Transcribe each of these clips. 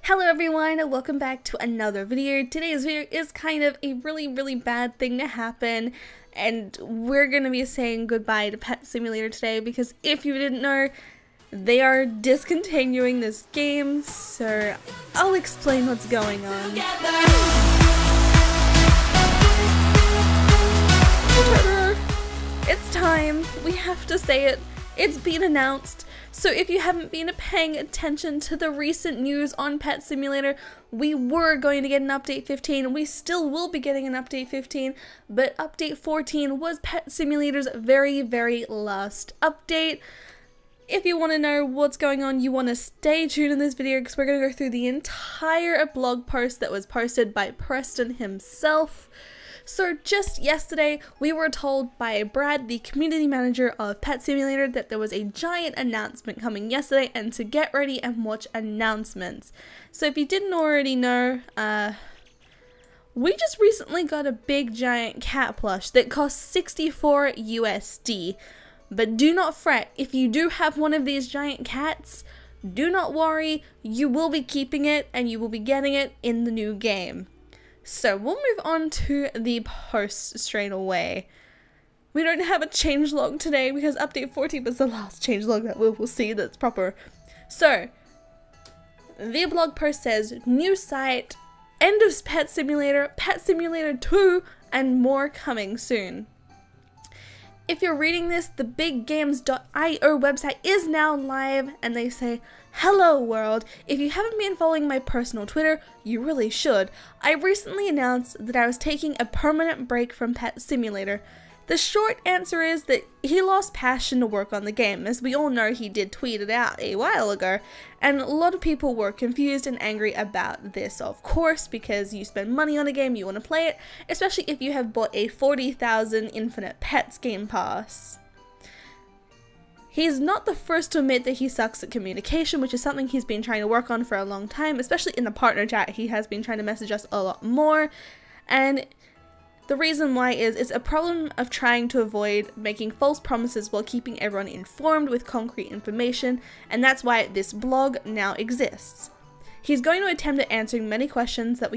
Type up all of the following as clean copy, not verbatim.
Hello everyone, and welcome back to another video. Today's video is kind of a really bad thing to happen, and we're gonna be saying goodbye to Pet Simulator today because if you didn't know, they are discontinuing this game, so I'll explain what's going on. It's time, we have to say it. It's been announced. So if you haven't been paying attention to the recent news on Pet Simulator, we were going to get an update 15, we still will be getting an update 15, but update 14 was Pet Simulator's very last update. If you want to know what's going on, you want to stay tuned in this video because we're going to go through the entire blog post that was posted by Preston himself. So just yesterday, we were told by Brad, the community manager of Pet Simulator, that there was a giant announcement coming yesterday and to get ready and watch announcements. So if you didn't already know, we just recently got a big giant cat plush that cost 64 USD. But do not fret, if you do have one of these giant cats, do not worry, you will be keeping it and you will be getting it in the new game. So we'll move on to the post straight away. We don't have a changelog today because update 14 was the last changelog that we'll see that's proper. So the blog post says new site, end of Pet Simulator 2, and more coming soon. If you're reading this, the biggames.io website is now live and they say, "Hello world, if you haven't been following my personal Twitter, you really should. I recently announced that I was taking a permanent break from Pet Simulator. The short answer is that he lost passion to work on the game. As we all know, he did tweet it out a while ago, and a lot of people were confused and angry about this, of course, because you spend money on a game, you want to play it, especially if you have bought a 40,000 Infinite Pets Game Pass." He's not the first to admit that he sucks at communication, which is something he's been trying to work on for a long time, especially in the partner chat. He has been trying to message us a lot more, and the reason why is it's a problem of trying to avoid making false promises while keeping everyone informed with concrete information, and that's why this blog now exists. He's going to attempt at answering many questions that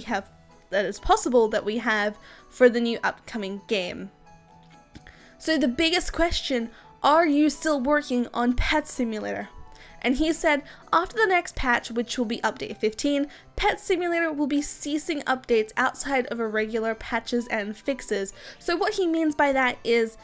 is possible that we have for the new upcoming game. So the biggest question, are you still working on Pet Simulator? And he said, after the next patch, which will be update 15, Pet Simulator will be ceasing updates outside of irregular patches and fixes. So what he means by that is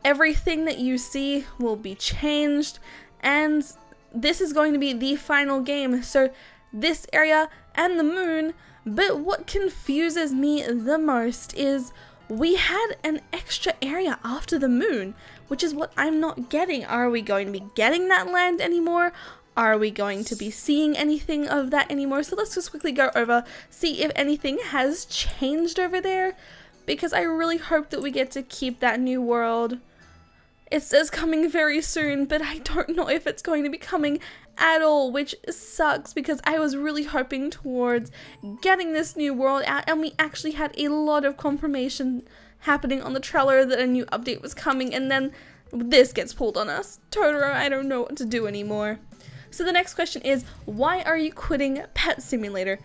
everything that you see will be changed, and this is going to be the final game. So this area and the moon, but what confuses me the most is we had an extra area after the moon, which is what I'm not getting. Are we going to be getting that land anymore? Are we going to be seeing anything of that anymore? So let's just quickly go over, see if anything has changed over there, because I really hope that we get to keep that new world. It says coming very soon, but I don't know if it's going to be coming at all, which sucks because I was really hoping towards getting this new world out, and we actually had a lot of confirmation happening on the trailer that a new update was coming, and then this gets pulled on us. Totoro, I don't know what to do anymore. So the next question is, why are you quitting Pet Simulator?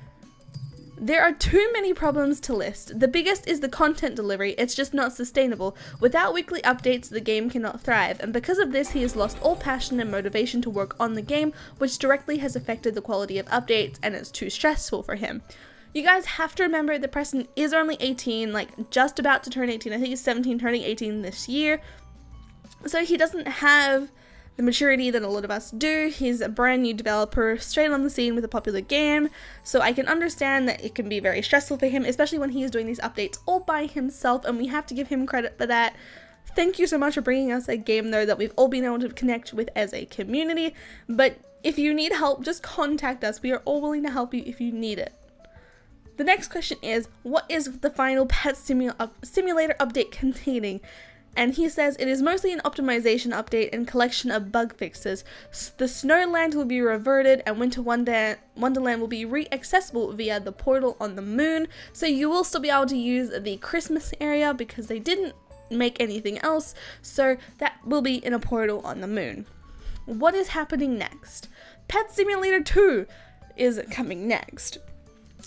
There are too many problems to list. The biggest is the content delivery. It's just not sustainable. Without weekly updates, the game cannot thrive, and because of this, he has lost all passion and motivation to work on the game, which directly has affected the quality of updates, and it's too stressful for him. You guys have to remember that Preston is only 18, like just about to turn 18. I think he's 17, turning 18 this year. So he doesn't have the maturity that a lot of us do. He's a brand new developer, straight on the scene with a popular game, so I can understand that it can be very stressful for him, especially when he is doing these updates all by himself, and we have to give him credit for that. Thank you so much for bringing us a game though that we've all been able to connect with as a community, but if you need help, just contact us. We are all willing to help you if you need it. The next question is, what is the final Pet Simulator update containing? And he says it is mostly an optimization update and collection of bug fixes. The Snowland will be reverted and Winter Wonderland will be re-accessible via the portal on the moon. So you will still be able to use the Christmas area because they didn't make anything else. So that will be in a portal on the moon. What is happening next? Pet Simulator 2. is coming next.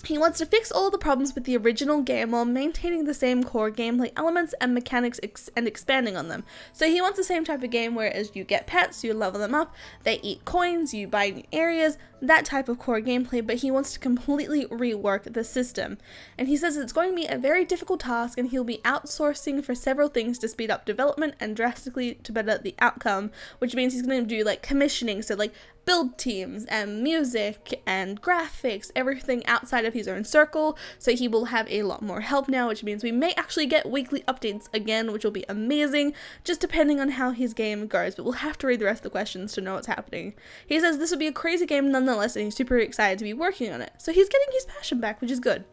He wants to fix all the problems with the original game while maintaining the same core gameplay elements and mechanics and expanding on them. So he wants the same type of game where as you get pets, you level them up, they eat coins, you buy new areas, that type of core gameplay, but he wants to completely rework the system. And he says it's going to be a very difficult task and he'll be outsourcing for several things to speed up development and drastically to better the outcome, which means he's going to do like commissioning, so like build teams and music and graphics, everything outside of his own circle, so he will have a lot more help now, which means we may actually get weekly updates again, which will be amazing, just depending on how his game goes, but we'll have to read the rest of the questions to know what's happening. He says this will be a crazy game nonetheless, and he's super excited to be working on it, so he's getting his passion back, which is good.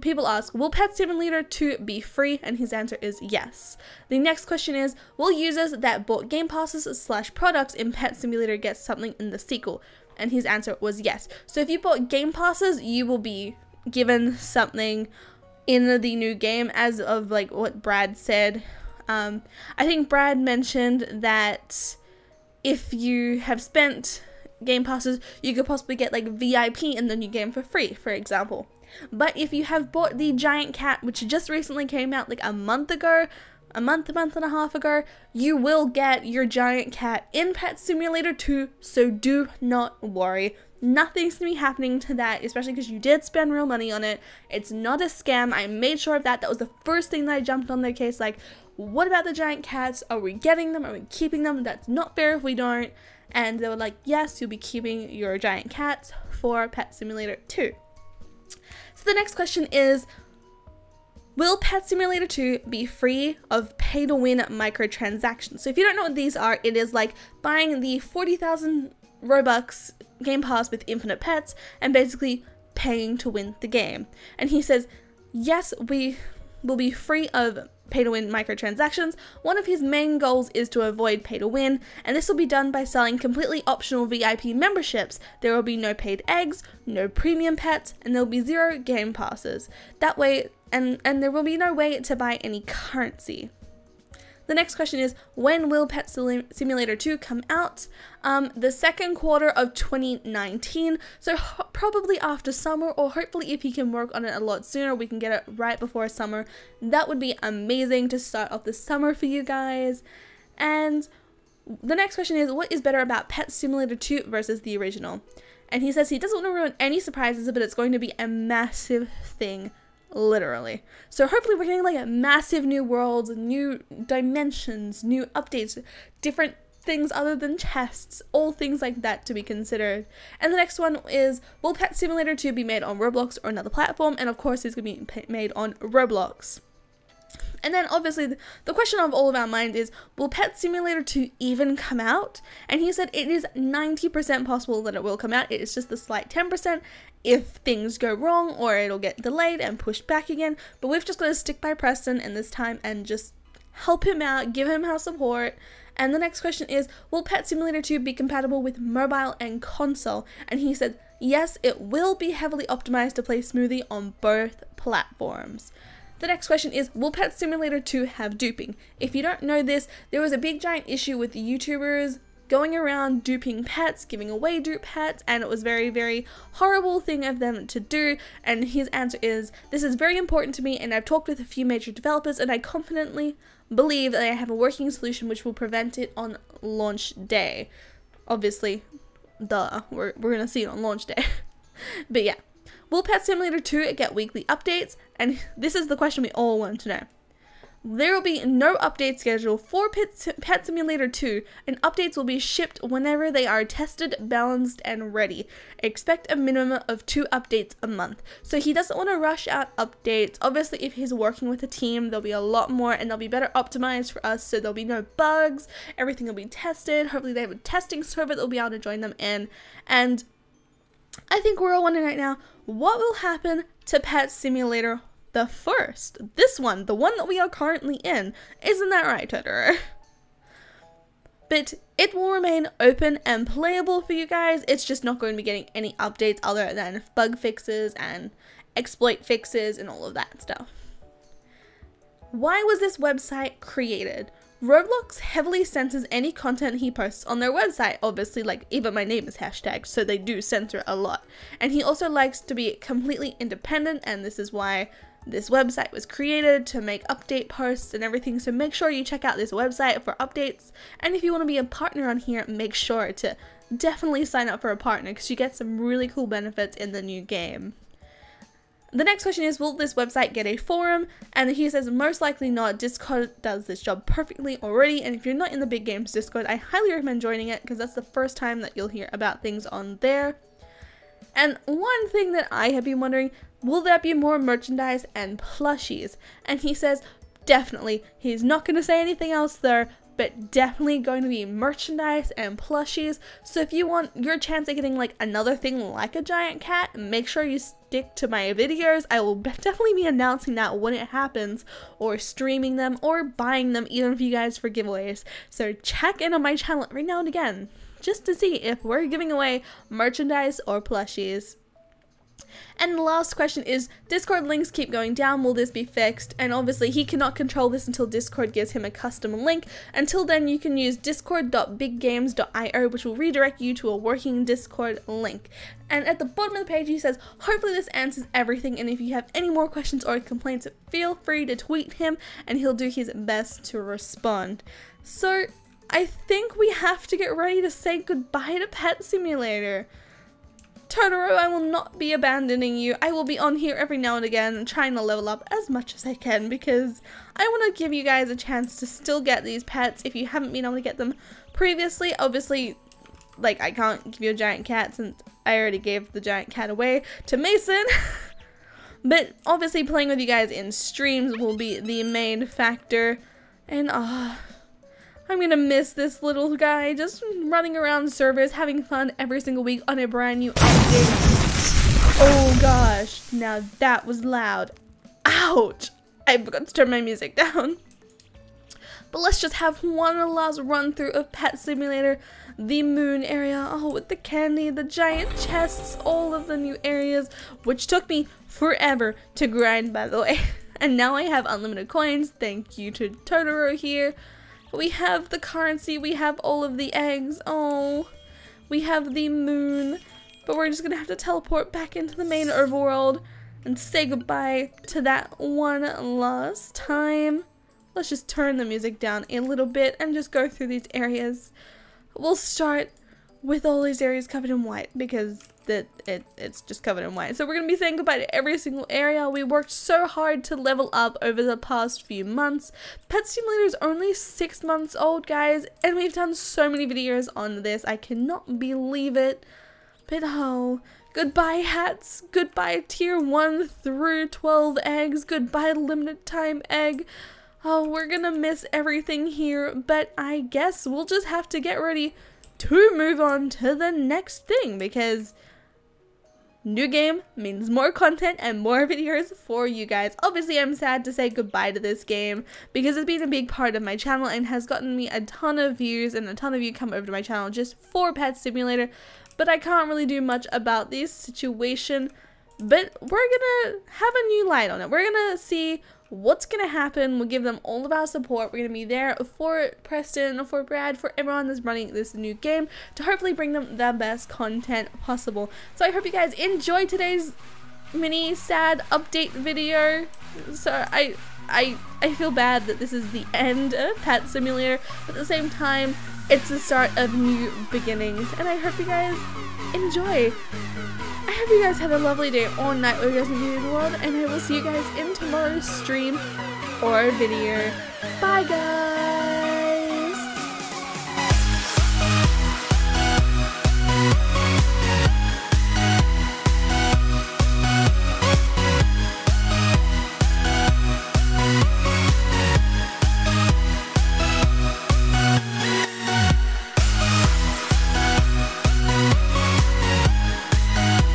People ask, will Pet Simulator 2 be free? And his answer is yes. The next question is, will users that bought game passes / products in Pet Simulator get something in the sequel? And his answer was yes. So if you bought game passes, you will be given something in the new game, as of like what Brad said. I think Brad mentioned that if you have spent game passes, you could possibly get like VIP in the new game for free, for example. But if you have bought the giant cat, which just recently came out like a month and a half ago, you will get your giant cat in Pet Simulator 2, so do not worry. Nothing's gonna be happening to that, especially because you did spend real money on it. It's not a scam. I made sure of that. That was the first thing that I jumped on their case, like, what about the giant cats? Are we getting them? Are we keeping them? That's not fair if we don't. And they were like, yes, you'll be keeping your giant cats for Pet Simulator 2. So the next question is, will Pet Simulator 2 be free of pay-to-win microtransactions? So if you don't know what these are, it is like buying the 40,000 Robux game pass with infinite pets and basically paying to win the game. And he says, yes, we will be free of pay-to-win microtransactions. One of his main goals is to avoid pay-to-win, and this will be done by selling completely optional VIP memberships. There will be no paid eggs, no premium pets, and there will be 0 game passes. That way, and there will be no way to buy any currency. The next question is, when will Pet Simulator 2 come out? The second quarter of 2019, so probably after summer, or hopefully if he can work on it a lot sooner, we can get it right before summer. That would be amazing to start off the summer for you guys. And the next question is, what is better about Pet Simulator 2 versus the original? And he says he doesn't want to ruin any surprises, but it's going to be a massive thing. Literally. So hopefully we're getting like a massive new worlds, new dimensions, new updates, different things other than chests, all things like that to be considered. And the next one is, will Pet Simulator 2 be made on Roblox or another platform? And of course it's going to be made on Roblox. And then obviously the question of all of our minds is, will Pet Simulator 2 even come out? And he said it is 90% possible that it will come out. It is just the slight 10% if things go wrong, or it'll get delayed and pushed back again. But we've just got to stick by Preston in this time and just help him out, give him our support. And the next question is, will Pet Simulator 2 be compatible with mobile and console? And he said, yes, it will be heavily optimized to play smoothly on both platforms. The next question is, will Pet Simulator 2 have duping? If you don't know this, there was a big giant issue with the YouTubers going around duping pets, giving away dupe pets, and it was very, very horrible thing of them to do. And his answer is, this is very important to me, and I've talked with a few major developers, and I confidently believe that I have a working solution which will prevent it on launch day. Obviously, we're gonna see it on launch day. But yeah. Will Pet Simulator 2 get weekly updates? And this is the question we all want to know. There will be no update schedule for Pet Simulator 2, and updates will be shipped whenever they are tested, balanced, and ready. Expect a minimum of 2 updates a month. So he doesn't want to rush out updates. Obviously, if he's working with a team, there'll be a lot more, and they'll be better optimized for us, so there'll be no bugs. Everything will be tested. Hopefully they have a testing server that will be able to join them in. And I think we're all wondering right now, what will happen to Pet Simulator the first? This one, the one that we are currently in. Isn't that right, Totoro? But it will remain open and playable for you guys. It's just not going to be getting any updates other than bug fixes and exploit fixes and all of that stuff. Why was this website created? Roblox heavily censors any content he posts on their website. Obviously, like, even my name is hashtagged, so they do censor a lot. And he also likes to be completely independent, and this is why this website was created, to make update posts and everything. So make sure you check out this website for updates. And if you want to be a partner on here, make sure to definitely sign up for a partner, because you get some really cool benefits in the new game. The next question is, will this website get a forum? And he says most likely not. Discord does this job perfectly already, and if you're not in the Big Games Discord, I highly recommend joining it, because that's the first time that you'll hear about things on there. And one thing that I have been wondering, will there be more merchandise and plushies? And he says definitely. He's not going to say anything else there, but definitely going to be merchandise and plushies. So if you want your chance at getting like another thing like a giant cat, make sure you stick to my videos. I will definitely be announcing that when it happens, or streaming them, or buying them even for you guys for giveaways. So check in on my channel every now and again, just to see if we're giving away merchandise or plushies. And the last question is, Discord links keep going down, will this be fixed? And obviously he cannot control this until Discord gives him a custom link. Until then, you can use discord.biggames.io, which will redirect you to a working Discord link. And at the bottom of the page he says, hopefully this answers everything, and if you have any more questions or complaints, feel free to tweet him and he'll do his best to respond. So I think we have to get ready to say goodbye to Pet Simulator. Totoro, I will not be abandoning you. I will be on here every now and again trying to level up as much as I can, because I want to give you guys a chance to still get these pets if you haven't been able to get them previously. Obviously, like, I can't give you a giant cat since I already gave the giant cat away to Mason. But obviously playing with you guys in streams will be the main factor. And I'm gonna miss this little guy just running around servers, having fun every single week on a brand new update. Oh gosh, now that was loud. Ouch! I forgot to turn my music down. But let's just have one last run through of Pet Simulator. The moon area, with the candy, the giant chests, all of the new areas, which took me forever to grind, by the way. And now I have unlimited coins, thank you to Totoro here. We have the currency, we have all of the eggs, we have the moon, but we're just gonna have to teleport back into the main overworld and say goodbye to that one last time. Let's just turn the music down a little bit and just go through these areas. We'll start with all these areas covered in white, because it's just covered in white. So we're going to be saying goodbye to every single area. We worked so hard to level up over the past few months. Pet Simulator is only 6 months old, guys, and we've done so many videos on this. I cannot believe it. But goodbye hats, goodbye tier 1 through 12 eggs, goodbye limited time egg. We're gonna miss everything here, but I guess we'll just have to get ready to move on to the next thing, because new game means more content and more videos for you guys. Obviously, I'm sad to say goodbye to this game, because it's been a big part of my channel and has gotten me a ton of views, and a ton of you come over to my channel just for Pet Simulator, but I can't really do much about this situation. But we're gonna have a new light on it. We're gonna see what's gonna happen. We'll give them all of our support. We're gonna be there for Preston, for Brad, for everyone that's running this new game, to hopefully bring them the best content possible. So I hope you guys enjoyed today's mini sad update video. So I feel bad that this is the end of Pet Simulator, but at the same time it's the start of new beginnings, and I hope you guys enjoy. I hope you guys have a lovely day or night where you guys enjoy the world, and I will see you guys in tomorrow's stream or video. Bye guys!